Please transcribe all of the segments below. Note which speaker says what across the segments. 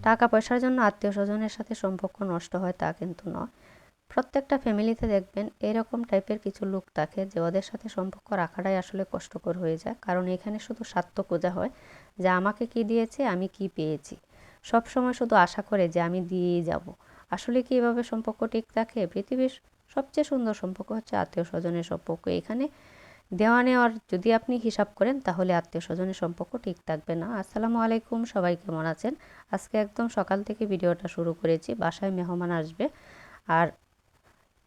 Speaker 1: টাকা পয়সার জন্য আত্মীয় স্বজনের সাথে সম্পর্ক নষ্ট হয় তা কিন্তু নয়। প্রত্যেকটা ফ্যামিলিতে দেখবেন এরকম টাইপের কিছু লোক থাকে যে ওদের সাথে সম্পর্ক রাখাটাই আসলে কষ্টকর হয়ে যায়, কারণ এখানে শুধু স্বার্থ খোঁজা হয় যে আমাকে কি দিয়েছে, আমি কি পেয়েছি। সব সময় শুধু আশা করে যে আমি দিয়েই যাব। আসলে কি এভাবে সম্পর্ক ঠিক থাকে? পৃথিবীর সবচেয়ে সুন্দর সম্পর্ক হচ্ছে আত্মীয় স্বজনের সম্পর্ক। এখানে দেওয়া নেওয়ার যদি আপনি হিসাব করেন তাহলে আত্মীয় স্বজনের সম্পর্ক ঠিক থাকবে না। আসসালামু আলাইকুম, সবাই কেমন আছেন? আজকে একদম সকাল থেকে ভিডিওটা শুরু করেছি। বাসায় মেহমান আসবে আর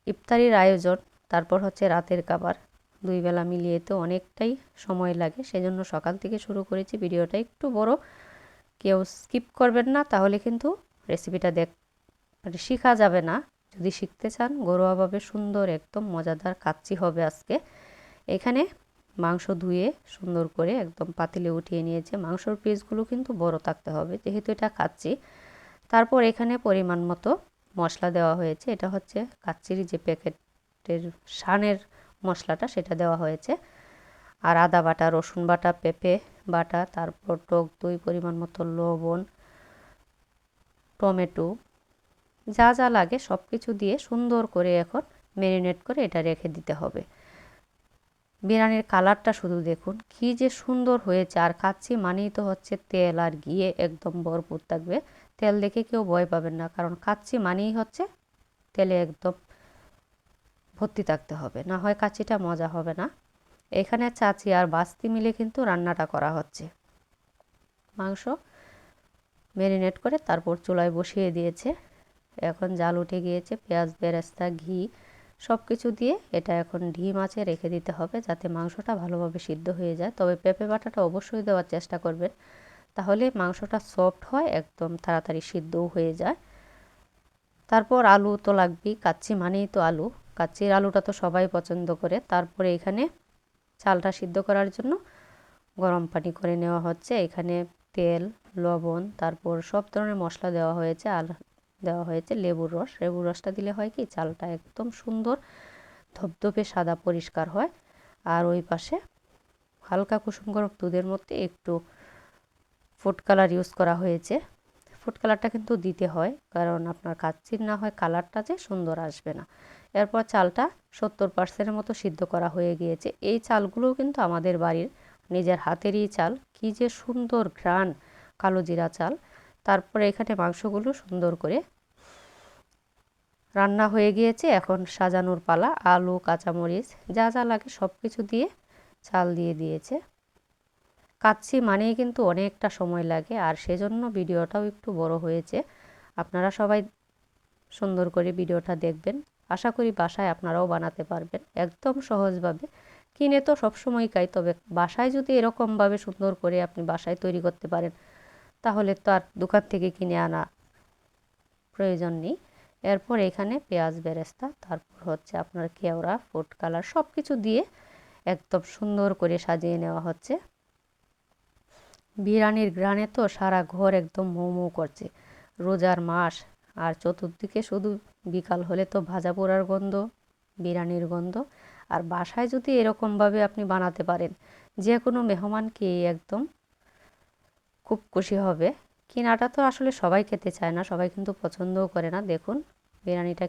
Speaker 1: ইফতারির আয়োজন, তারপর হচ্ছে রাতের খাবার, দুই বেলা মিলিয়ে তো অনেকটাই সময় লাগে। সেজন্য সকাল থেকে শুরু করেছি। ভিডিওটা একটু বড়, কেউ স্কিপ করবেন না, তাহলে কিন্তু রেসিপিটা মানে শেখা যাবে না। যদি শিখতে চান ঘরোয়াভাবে সুন্দর একদম মজাদার কাচ্চি হবে আজকে। এখানে মাংস ধুয়ে সুন্দর করে একদম পাতিলে উঠিয়ে নিয়েছে। মাংসর পিসগুলো কিন্তু বড় থাকতে হবে যেহেতু এটা কাচ্চি। তারপর এখানে পরিমাণ মতো মশলা দেওয়া হয়েছে। এটা হচ্ছে কাচ্চির যে প্যাকেটের শানের মশলাটা, সেটা দেওয়া হয়েছে। আর আদা বাটা, রসুন বাটা, পেঁপে বাটা, তারপর টক দই, পরিমাণ মতো লবণ, টমেটো, যা যা লাগে সব কিছু দিয়ে সুন্দর করে এখন ম্যারিনেট করে এটা রেখে দিতে হবে। বিরিয়ানির কালারটা শুধু দেখুন কি যে সুন্দর হয়েছে। আর কাচ্চি মানেই তো হচ্ছে তেল আর ঘিয়ে একদম ভরপুর থাকবে। তেল দেখে কেউ ভয় পাবেন না, কারণ কাচ্চি মানেই হচ্ছে তেলে একদম ভর্তি থাকতে হবে, না হয় কাচ্চিটা মজা হবে না। এখানে চাচি আর বাস্তি মিলে কিন্তু রান্নাটা করা হচ্ছে। মাংস ম্যারিনেট করে তারপর চুলায় বসিয়ে দিয়েছে। এখন জাল উঠে গিয়েছে। পেঁয়াজ, বেরেস্তা, ঘি সব কিছু দিয়ে এটা এখন ডিম আঁচে রেখে দিতে হবে যাতে মাংসটা ভালোভাবে সিদ্ধ হয়ে যায়। তবে পেঁপে বাটাটা অবশ্যই দেওয়ার চেষ্টা করবেন, তাহলে মাংসটা সফট হয়, একদম তাড়াতাড়ি সিদ্ধও হয়ে যায়। তারপর আলু তো লাগবেই, কাচ্চি মানেই তো আলু। কাচ্চির আলুটা তো সবাই পছন্দ করে। তারপরে এখানে চালটা সিদ্ধ করার জন্য গরম পানি করে নেওয়া হচ্ছে। এখানে তেল, লবণ, তারপর সব ধরনের মশলা দেওয়া হয়েছে। আর দেওয়া হয়েছে লেবুর রস। লেবুর রসটা দিলে হয় কি, চালটা একদম সুন্দর ধপধপে সাদা পরিষ্কার হয়। আর ওই পাশে হালকা কুসুম গরম দুধের মধ্যে একটু ফুড কালার ইউজ করা হয়েছে। ফুড কালারটা কিন্তু দিতে হয়, কারণ আপনার কাচ্চির না হয় কালারটা যে সুন্দর আসবে না। এরপর চালটা 70% মতো সিদ্ধ করা হয়ে গিয়েছে। এই চালগুলোও কিন্তু আমাদের বাড়ির নিজের হাতেরই চাল। কি যে সুন্দর ঘ্রাণ, কালো জিরা চাল। তারপরে এখানে মাংসগুলো সুন্দর করে রান্না হয়ে গিয়েছে। এখন সাজানোর পালা। আলু, কাঁচামরিচ, যা যা লাগে সব কিছু দিয়ে চাল দিয়ে দিয়েছে। কাচ্চি মানেই কিন্তু অনেকটা সময় লাগে, আর সেজন্য ভিডিওটাও একটু বড় হয়েছে। আপনারা সবাই সুন্দর করে ভিডিওটা দেখবেন। আশা করি বাসায় আপনারাও বানাতে পারবেন একদম সহজভাবে। কিনে তো সবসময় খাই, তবে বাসায় যদি এরকমভাবে সুন্দর করে আপনি বাসায় তৈরি করতে পারেন তাহলে তো আর দোকান থেকে কিনে আনা প্রয়োজন নেই। এরপর এখানে পেঁয়াজ, বেরেস্তা, তারপর হচ্ছে আপনার কেওড়া, ফুড কালার সব কিছু দিয়ে একদম সুন্দর করে সাজিয়ে নেওয়া হচ্ছে। বিরিয়ানির ঘ্রাণে তো সারা ঘর একদম মৌ মৌ করছে। রোজার মাস, আর চতুর্দিকে শুধু বিকাল হলে তো ভাজা পোড়ার গন্ধ, বিরিয়ানির গন্ধ। আর বাসায় যদি এরকমভাবে আপনি বানাতে পারেন, যে কোনো মেহমানকে একদম খুব খুশি হবে। কিনাটা তো আসলে সবাই খেতে চায় না, সবাই কিন্তু পছন্দও করে না। দেখুন বিরিয়ানিটা